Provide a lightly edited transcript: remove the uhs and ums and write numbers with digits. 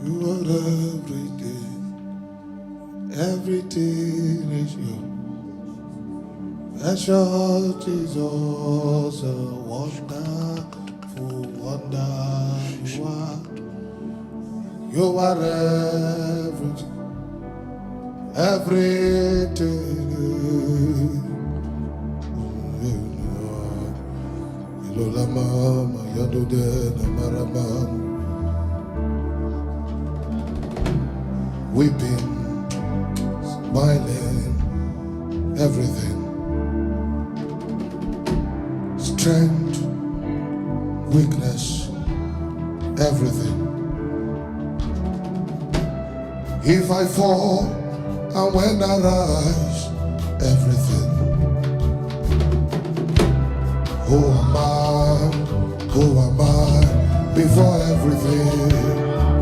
You are everything is you. Precious Jesus, a wonderful wonder you are. You are everything. Ilola mama, yadude na maramam. Weeping, smiling, everything. Strength, weakness, everything. If I fall and when I rise, everything. Who am I? Who am I? Before everything.